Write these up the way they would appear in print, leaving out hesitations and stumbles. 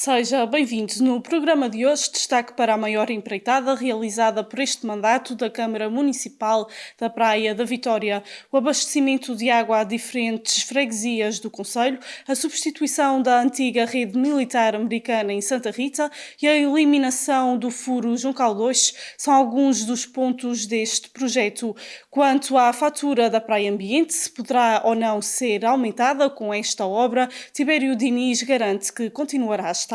Seja bem-vindo. No programa de hoje, destaque para a maior empreitada realizada por este mandato da Câmara Municipal da Praia da Vitória, o abastecimento de água a diferentes freguesias do concelho, a substituição da antiga rede militar americana em Santa Rita e a eliminação do furo Juncal 2 são alguns dos pontos deste projeto. Quanto à fatura da Praia Ambiente, se poderá ou não ser aumentada com esta obra, Tibério Diniz garante que continuará estável.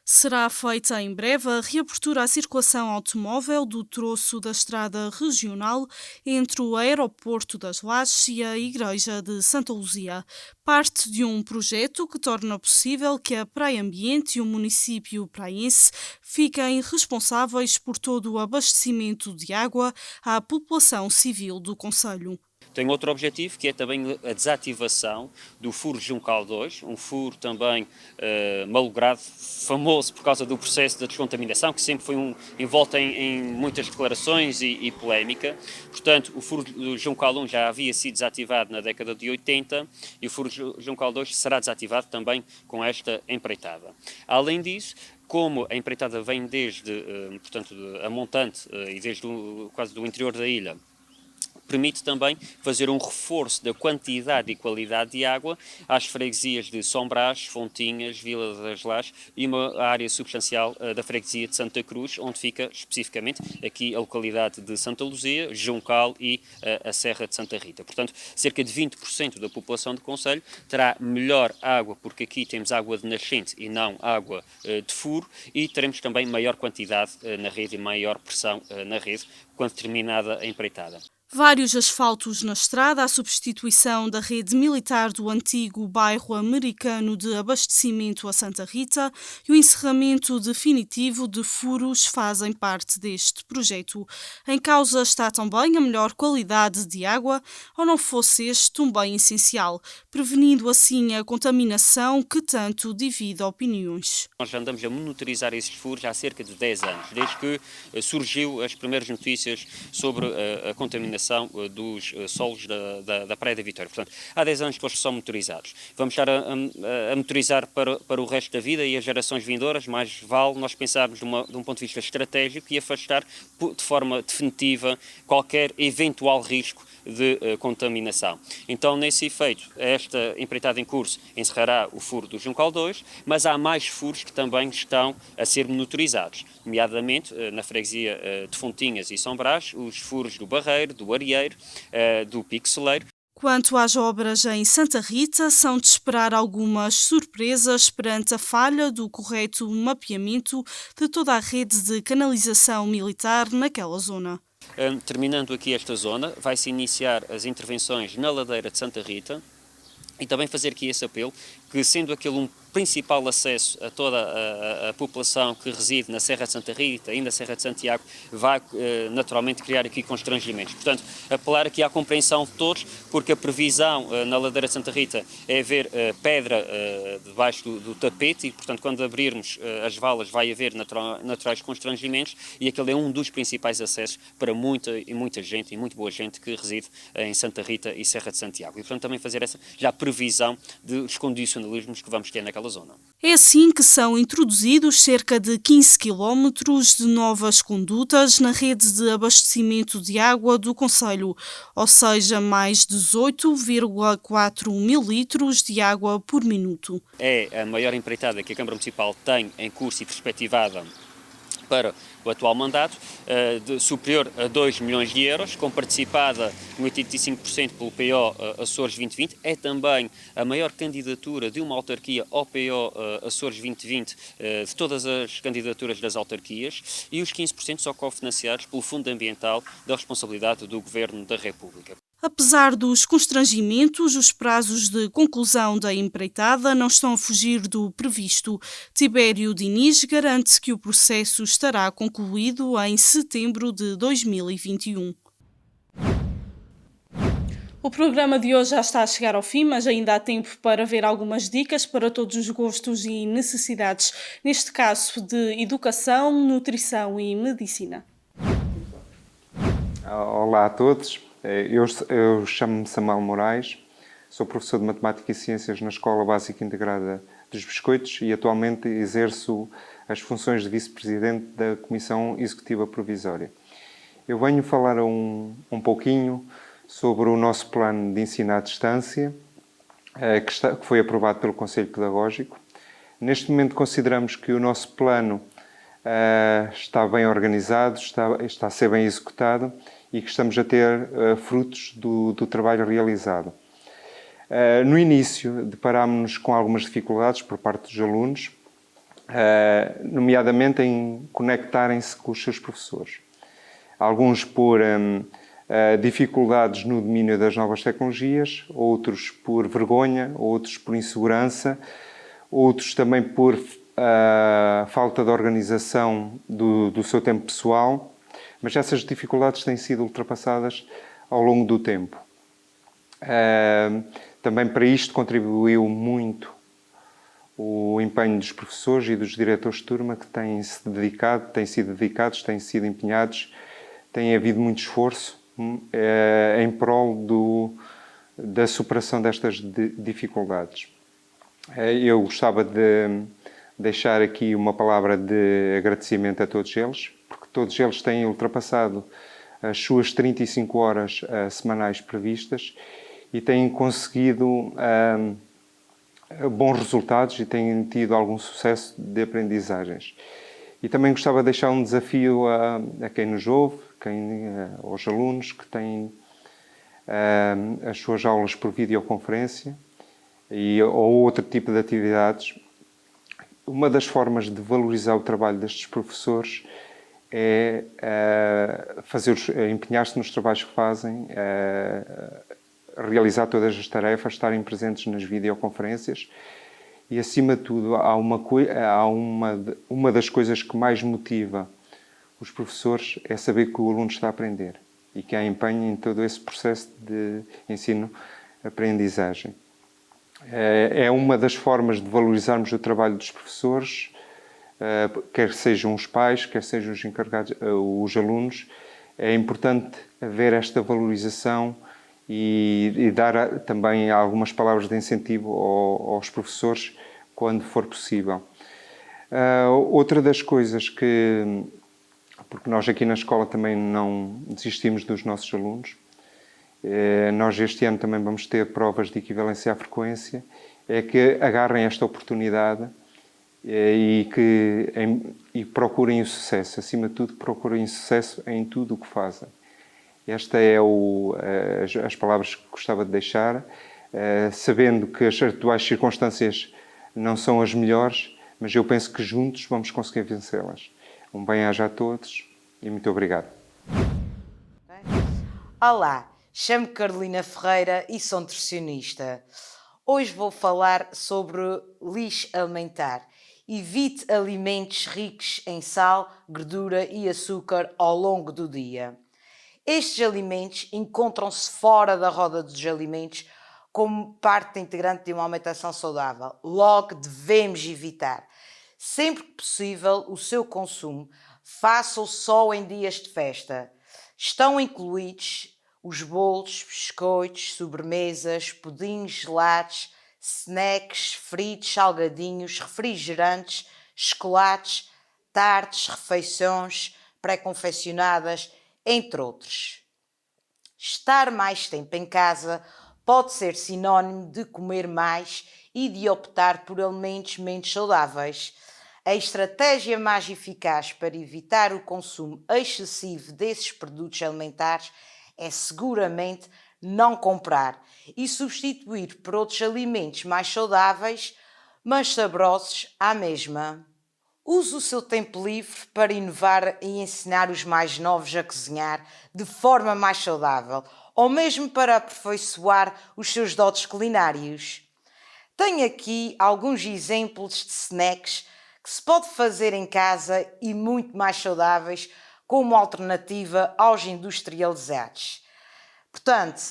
Será feita em breve a reabertura à circulação automóvel do troço da estrada regional entre o aeroporto das Lajes e a Igreja de Santa Luzia. Parte de um projeto que torna possível que a Praia Ambiente e o município praiense fiquem responsáveis por todo o abastecimento de água à população civil do concelho. Tem outro objetivo, que é também a desativação do furo Juncal 2, um furo também malogrado, famoso por causa do processo de descontaminação, que sempre foi envolto em muitas declarações e polémica. Portanto, o furo do Juncal 1 já havia sido desativado na década de 80 e o furo Juncal 2 será desativado também com esta empreitada. Além disso, como a empreitada vem desde, portanto, a montante e desde quase do interior da ilha, permite também fazer um reforço da quantidade e qualidade de água às freguesias de São Brás, Fontinhas, Vila das Lajes e uma área substancial da freguesia de Santa Cruz, onde fica especificamente aqui a localidade de Santa Luzia, Juncal e a Serra de Santa Rita. Portanto, cerca de 20% da população do concelho terá melhor água, porque aqui temos água de nascente e não água de furo, e teremos também maior quantidade na rede e maior pressão na rede quando terminada a empreitada. Vários asfaltos na estrada, a substituição da rede militar do antigo bairro americano de abastecimento a Santa Rita e o encerramento definitivo de furos fazem parte deste projeto. Em causa está também a melhor qualidade de água, ou não fosse este um bem essencial, prevenindo assim a contaminação que tanto divide opiniões. Nós já andamos a monitorizar esses furos há cerca de 10 anos, desde que surgiu as primeiras notícias sobre a contaminação dos solos da Praia da Vitória. Portanto, há 10 anos que eles são monitorizados. Vamos estar a monitorizar para o resto da vida e as gerações vindouras, mais vale nós pensarmos de um ponto de vista estratégico e afastar de forma definitiva qualquer eventual risco de contaminação. Então, nesse efeito, esta empreitada em curso encerrará o furo do Juncal 2, mas há mais furos que também estão a ser monitorizados, nomeadamente na freguesia de Fontinhas e São Brás, os furos do Barreiro, do Arieiro, do Pico Celeiro. Quanto às obras em Santa Rita, são de esperar algumas surpresas perante a falha do correto mapeamento de toda a rede de canalização militar naquela zona. Terminando aqui esta zona, vai-se iniciar as intervenções na ladeira de Santa Rita e também fazer aqui esse apelo, que sendo aquele um principal acesso a toda a população que reside na Serra de Santa Rita e na Serra de Santiago, vai naturalmente criar aqui constrangimentos. Portanto, apelar aqui à compreensão de todos, porque a previsão na ladeira de Santa Rita é haver pedra debaixo do tapete e, portanto, quando abrirmos as valas vai haver naturais constrangimentos e aquele é um dos principais acessos para muita gente e muito boa gente que reside em Santa Rita e Serra de Santiago. E, portanto, também fazer essa já previsão dos condicionalismos que vamos ter naquela zona. É assim que são introduzidos cerca de 15 quilómetros de novas condutas na rede de abastecimento de água do concelho, ou seja, mais 18,4 mil litros de água por minuto. É a maior empreitada que a Câmara Municipal tem em curso e perspectivada para o atual mandato, superior a 2 milhões de euros, com participada em 85% pelo PO Açores 2020. É também a maior candidatura de uma autarquia ao PO Açores 2020 de todas as candidaturas das autarquias, e os 15% são cofinanciados pelo Fundo Ambiental da responsabilidade do Governo da República. Apesar dos constrangimentos, os prazos de conclusão da empreitada não estão a fugir do previsto. Tibério Diniz garante que o processo estará concluído em setembro de 2021. O programa de hoje já está a chegar ao fim, mas ainda há tempo para ver algumas dicas para todos os gostos e necessidades, neste caso de educação, nutrição e medicina. Olá a todos, eu chamo-me Samuel Moraes, Sou professor de Matemática e Ciências na Escola Básica Integrada dos Biscoitos e atualmente exerço as funções de Vice-Presidente da Comissão Executiva Provisória. Eu venho falar um pouquinho sobre o nosso plano de ensino à distância, que foi aprovado pelo Conselho Pedagógico. Neste momento consideramos que o nosso plano está bem organizado, está a ser bem executado e que estamos a ter frutos do trabalho realizado. No início, deparámos-nos com algumas dificuldades por parte dos alunos, nomeadamente em conectarem-se com os seus professores. Alguns por dificuldades no domínio das novas tecnologias, outros por vergonha, outros por insegurança, outros também por falta de organização do seu tempo pessoal, mas essas dificuldades têm sido ultrapassadas ao longo do tempo. Também para isto contribuiu muito o empenho dos professores e dos diretores de turma que têm sido dedicados, têm sido empenhados, tem havido muito esforço em prol da superação destas dificuldades. Eu gostava de deixar aqui uma palavra de agradecimento a todos eles, porque todos eles têm ultrapassado as suas 35 horas semanais previstas e têm conseguido bons resultados e têm tido algum sucesso de aprendizagens. E também gostava de deixar um desafio a quem nos ouve, aos alunos que têm as suas aulas por videoconferência ou outro tipo de atividades. Uma das formas de valorizar o trabalho destes professores é empenhar-se nos trabalhos que fazem, realizar todas as tarefas, estarem presentes nas videoconferências e, acima de tudo, uma das coisas que mais motiva os professores é saber que o aluno está a aprender e que há empenho em todo esse processo de ensino-aprendizagem. É uma das formas de valorizarmos o trabalho dos professores, quer sejam os pais, quer sejam os encarregados, os alunos. É importante haver esta valorização e dar também algumas palavras de incentivo aos professores quando for possível. Outra das coisas porque nós aqui na escola também não desistimos dos nossos alunos, nós este ano também vamos ter provas de equivalência à frequência, é que agarrem esta oportunidade e procurem o sucesso. Acima de tudo, procurem o sucesso em tudo o que fazem. Esta é as palavras que gostava de deixar, sabendo que as atuais circunstâncias não são as melhores, mas eu penso que juntos vamos conseguir vencê-las. Um bem-aja a todos e muito obrigado. Olá, chamo-me Carolina Ferreira e sou nutricionista. Hoje vou falar sobre lixo alimentar. Evite alimentos ricos em sal, gordura e açúcar ao longo do dia. Estes alimentos encontram-se fora da roda dos alimentos como parte integrante de uma alimentação saudável. Logo, devemos evitar, sempre que possível, o seu consumo. Faça-o só em dias de festa. Estão incluídos os bolos, biscoitos, sobremesas, pudins, gelados, snacks, fritos, salgadinhos, refrigerantes, chocolates, tartes, refeições pré-confeccionadas, entre outros. Estar mais tempo em casa pode ser sinónimo de comer mais e de optar por alimentos menos saudáveis. A estratégia mais eficaz para evitar o consumo excessivo desses produtos alimentares é seguramente não comprar e substituir por outros alimentos mais saudáveis, mas saborosos à mesma. Use o seu tempo livre para inovar e ensinar os mais novos a cozinhar de forma mais saudável, ou mesmo para aperfeiçoar os seus dotes culinários. Tenho aqui alguns exemplos de snacks que se pode fazer em casa e muito mais saudáveis como alternativa aos industrializados. Portanto,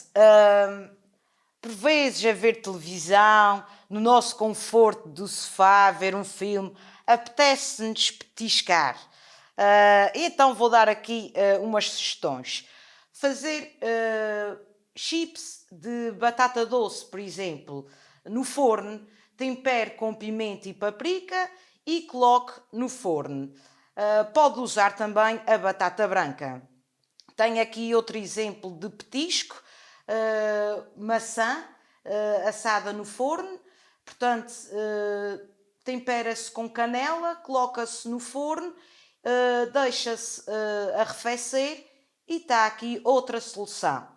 por vezes a ver televisão, no nosso conforto do sofá, ver um filme, apetece-nos petiscar. Então vou dar aqui umas sugestões. Fazer chips de batata doce, por exemplo, no forno, tempere com pimenta e paprika e coloque no forno. Pode usar também a batata branca. Tenho aqui outro exemplo de petisco, maçã assada no forno, portanto, tempera-se com canela, coloca-se no forno, deixa-se arrefecer e está aqui outra solução.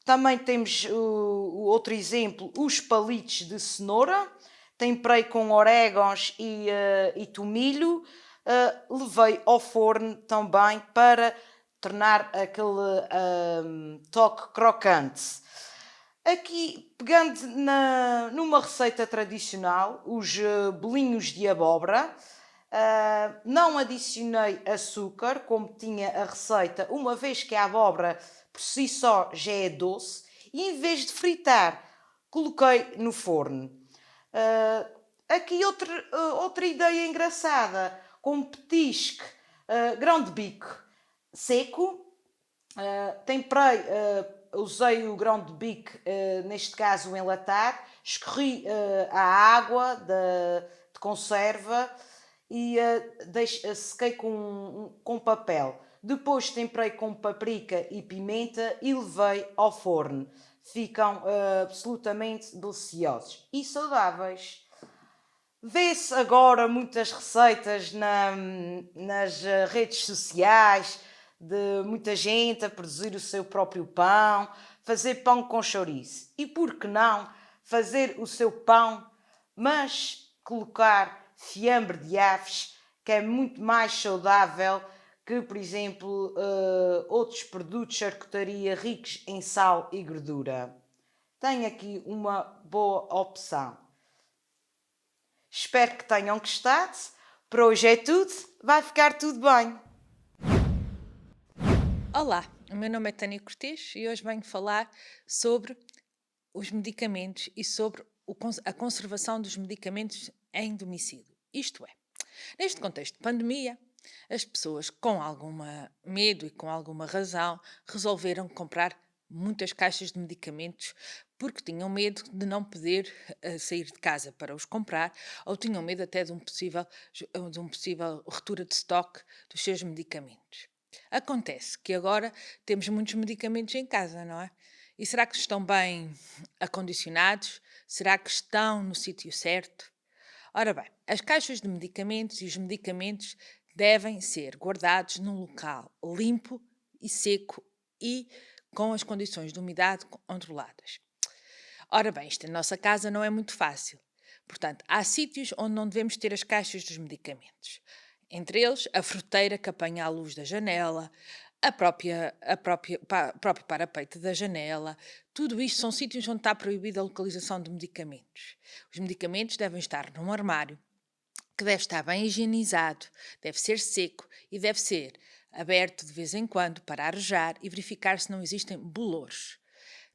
Também temos o outro exemplo, os palitos de cenoura. Temperei com orégãos e tomilho. Levei ao forno também para tornar aquele toque crocante. Aqui, pegando numa receita tradicional, os bolinhos de abóbora, não adicionei açúcar, como tinha a receita, uma vez que a abóbora por si só já é doce, e em vez de fritar, coloquei no forno. Aqui outra ideia engraçada, com petisco, grão de bico seco, temperei, usei o grão de bico, neste caso o enlatar, escorri a água de conserva e sequei com papel. Depois temperei com paprika e pimenta e levei ao forno. Ficam absolutamente deliciosos e saudáveis. Vê-se agora muitas receitas nas redes sociais de muita gente a produzir o seu próprio pão, fazer pão com chouriço. E por que não fazer o seu pão, mas colocar fiambre de aves, que é muito mais saudável que, por exemplo, outros produtos de charcutaria ricos em sal e gordura. Tenho aqui uma boa opção. Espero que tenham gostado. Por hoje é tudo. Vai ficar tudo bem. Olá, o meu nome é Tânia Cortês e hoje venho falar sobre os medicamentos e sobre a conservação dos medicamentos em domicílio. Isto é, neste contexto de pandemia, as pessoas com algum medo e com alguma razão resolveram comprar muitas caixas de medicamentos porque tinham medo de não poder sair de casa para os comprar ou tinham medo até de um possível ruptura de estoque dos seus medicamentos. Acontece que agora temos muitos medicamentos em casa, não é? E será que estão bem acondicionados? Será que estão no sítio certo? Ora bem, as caixas de medicamentos e os medicamentos devem ser guardados num local limpo e seco e com as condições de umidade controladas. Ora bem, isto na nossa casa não é muito fácil. Portanto, há sítios onde não devemos ter as caixas dos medicamentos. Entre eles, a fruteira que apanha a luz da janela, próprio parapeito da janela. Tudo isto são sítios onde está proibida a localização de medicamentos. Os medicamentos devem estar num armário que deve estar bem higienizado, deve ser seco e deve ser aberto de vez em quando para arejar e verificar se não existem bolores.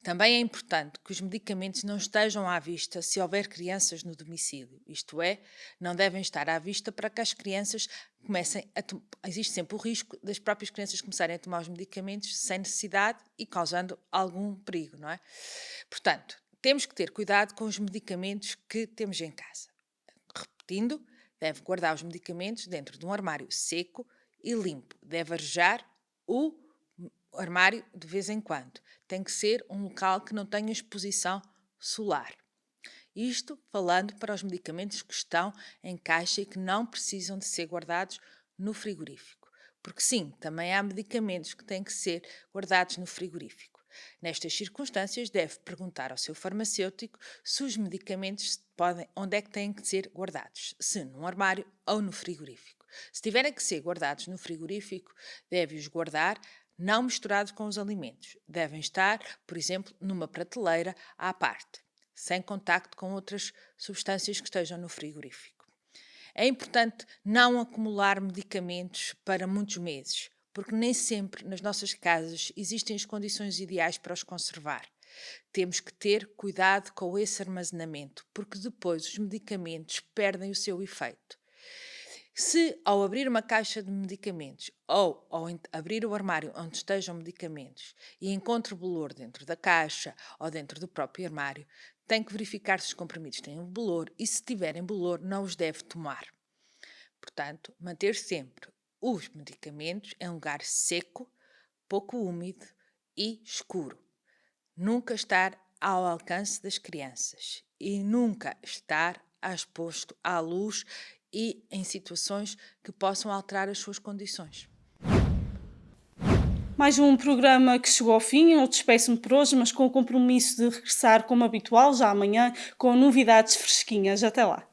Também é importante que os medicamentos não estejam à vista se houver crianças no domicílio, isto é, não devem estar à vista para que as crianças comecem existe sempre o risco das próprias crianças começarem a tomar os medicamentos sem necessidade e causando algum perigo, não é? Portanto, temos que ter cuidado com os medicamentos que temos em casa. Repetindo, deve guardar os medicamentos dentro de um armário seco e limpo. Deve arejar o armário de vez em quando. Tem que ser um local que não tenha exposição solar. Isto falando para os medicamentos que estão em caixa e que não precisam de ser guardados no frigorífico. Porque sim, também há medicamentos que têm que ser guardados no frigorífico. Nestas circunstâncias, deve perguntar ao seu farmacêutico se os medicamentos onde é que têm que ser guardados, se num armário ou no frigorífico. Se tiverem que ser guardados no frigorífico, deve-os guardar não misturados com os alimentos. Devem estar, por exemplo, numa prateleira à parte, sem contacto com outras substâncias que estejam no frigorífico. É importante não acumular medicamentos para muitos meses, porque nem sempre nas nossas casas existem as condições ideais para os conservar. Temos que ter cuidado com esse armazenamento, porque depois os medicamentos perdem o seu efeito. Se ao abrir uma caixa de medicamentos ou ao abrir o armário onde estejam medicamentos e encontre bolor dentro da caixa ou dentro do próprio armário, tem que verificar se os comprimidos têm bolor e se tiverem bolor não os deve tomar. Portanto, manter sempre os medicamentos em um lugar seco, pouco úmido e escuro. Nunca estar ao alcance das crianças e nunca estar exposto à luz e em situações que possam alterar as suas condições. Mais um programa que chegou ao fim. Eu despeço-me por hoje, mas com o compromisso de regressar como habitual já amanhã com novidades fresquinhas. Até lá.